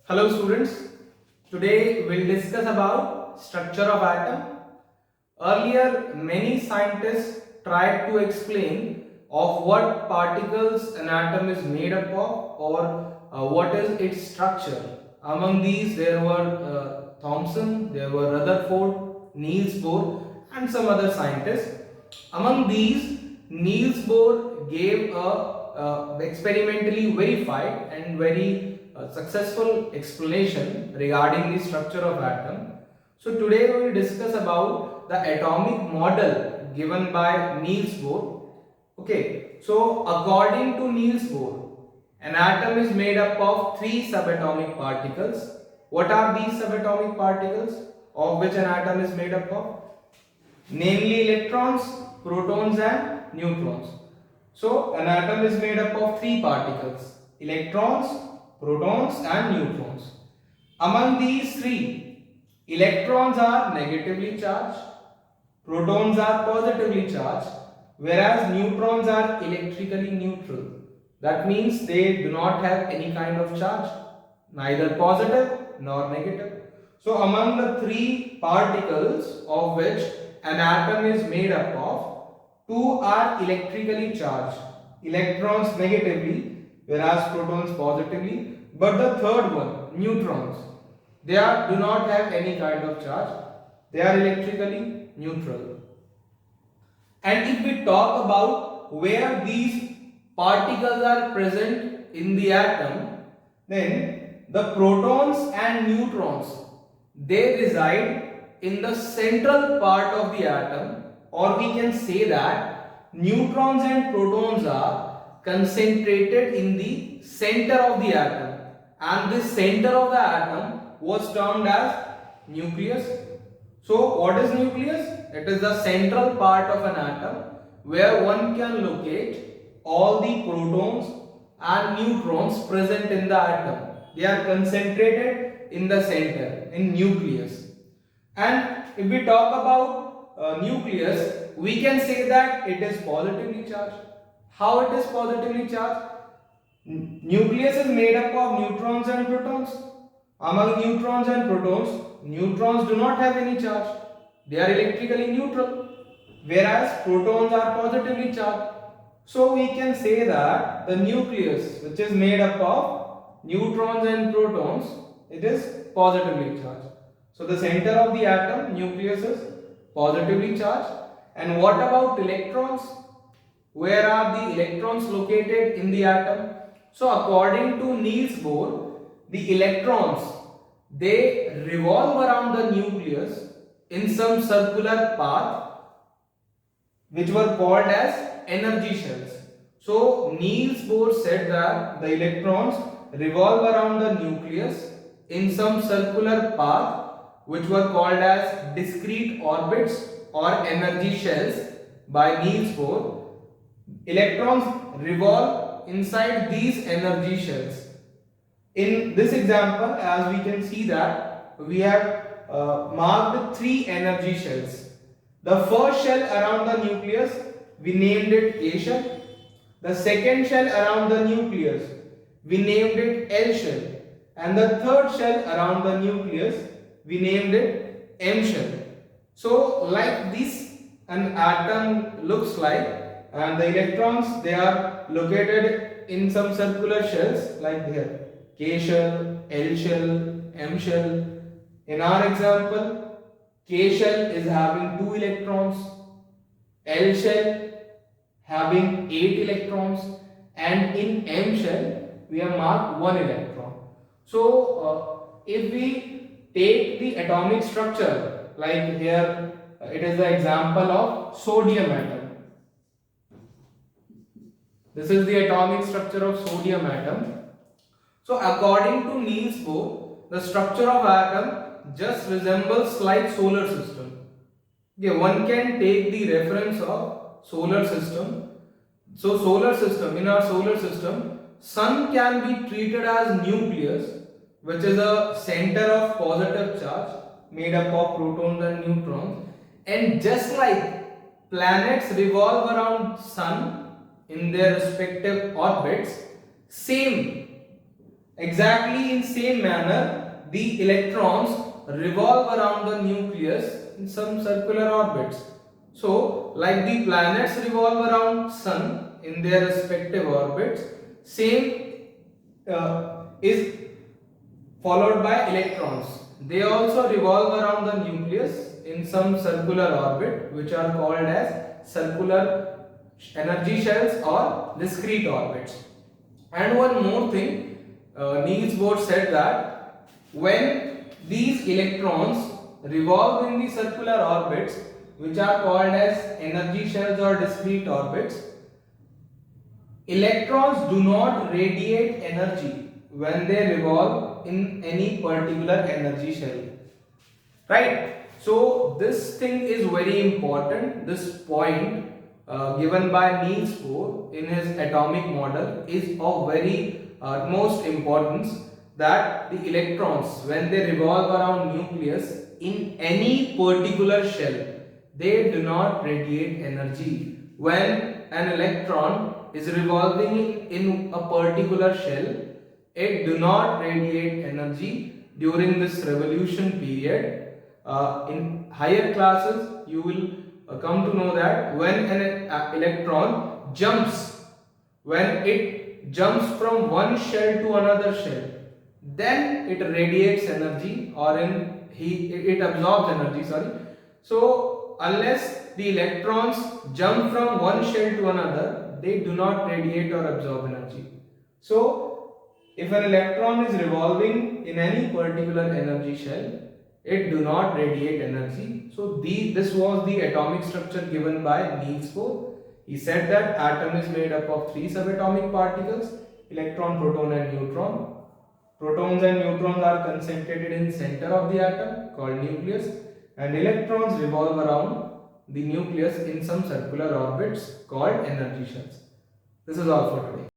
Hello students, today we'll discuss about structure of atom. Earlier many scientists tried to explain of what particles an atom is made up of or what is its structure. Among these there were Thomson, there were Rutherford, Niels Bohr and some other scientists. Among these, Niels Bohr gave a experimentally verified and very successful explanation regarding the structure of atom. So today we will discuss about the atomic model given by Niels Bohr. Okay, so according to Niels Bohr, an atom is made up of three subatomic particles. What are these subatomic particles of which an atom is made up of? Namely electrons, protons and neutrons. So an atom is made up of three particles: electrons, protons and neutrons. Among these three, electrons are negatively charged, protons are positively charged, whereas neutrons are electrically neutral. That means they do not have any kind of charge, neither positive nor negative. So among the three particles of which an atom is made up of, two are electrically charged, electrons negatively whereas protons positively, but the third one, neutrons, do not have any kind of charge, they are electrically neutral. And if we talk about where these particles are present in the atom, then the protons and neutrons, they reside in the central part of the atom, or we can say that neutrons and protons are concentrated in the center of the atom, and this center of the atom was termed as nucleus. So what is nucleus? It is the central part of an atom where one can locate all the protons and neutrons present in the atom. They are concentrated in the center, in nucleus. And if we talk about nucleus, we can say that it is positively charged. How it is positively charged? Nucleus is made up of neutrons and protons. Among neutrons and protons, neutrons do not have any charge. They are electrically neutral, whereas protons are positively charged. So we can say that the nucleus, which is made up of neutrons and protons, it is positively charged. So the center of the atom, nucleus, is positively charged. And what about electrons? Where are the electrons located in the atom? So according to Niels Bohr, the electrons, they revolve around the nucleus in some circular path which were called as energy shells. So Niels Bohr said that the electrons revolve around the nucleus in some circular path which were called as discrete orbits or energy shells by Niels Bohr. Electrons revolve inside these energy shells. In this example, as we can see that we have marked three energy shells. The first shell around the nucleus, we named it K shell. The second shell around the nucleus, we named it L shell. And the third shell around the nucleus, we named it M shell. So like this an atom looks like, and the electrons, they are located in some circular shells like here. K shell, L shell, M shell. In our example, K shell is having 2 electrons, L shell having 8 electrons, and in M shell we have marked 1 electron. So if we take the atomic structure, like here it is the example of sodium atom. This is the atomic structure of sodium atom. So according to Niels Bohr, the structure of atom just resembles like solar system. Okay, one can take the reference of solar system. So solar system, in our solar system, sun can be treated as nucleus, which is a center of positive charge made up of protons and neutrons, and just like planets revolve around sun in their respective orbits, same Exactly in same manner, the electrons revolve around the nucleus in some circular orbits. So, like the planets revolve around Sun in their respective orbits, same is followed by electrons. They also revolve around the nucleus in some circular orbit, which are called as circular energy shells or discrete orbits. And one more thing, Niels Bohr said that when these electrons revolve in the circular orbits, which are called as energy shells or discrete orbits, electrons do not radiate energy when they revolve in any particular energy shell. Right? So this thing is very important. This point given by Niels Bohr in his atomic model is of very utmost importance, that the electrons, when they revolve around nucleus in any particular shell, they do not radiate energy. When an electron is revolving in a particular shell, it do not radiate energy during this revolution period. In higher classes, you will come to know that when an electron jumps, when it jumps from one shell to another shell, then it radiates energy, or it absorbs energy, sorry. So unless the electrons jump from one shell to another, they do not radiate or absorb energy. So if an electron is revolving in any particular energy shell, it do not radiate energy. So this was the atomic structure given by Niels Bohr. He said that atom is made up of three subatomic particles: electron, proton and neutron. Protons and neutrons are concentrated in center of the atom called nucleus, and electrons revolve around the nucleus in some circular orbits called energy shells. This is all for today.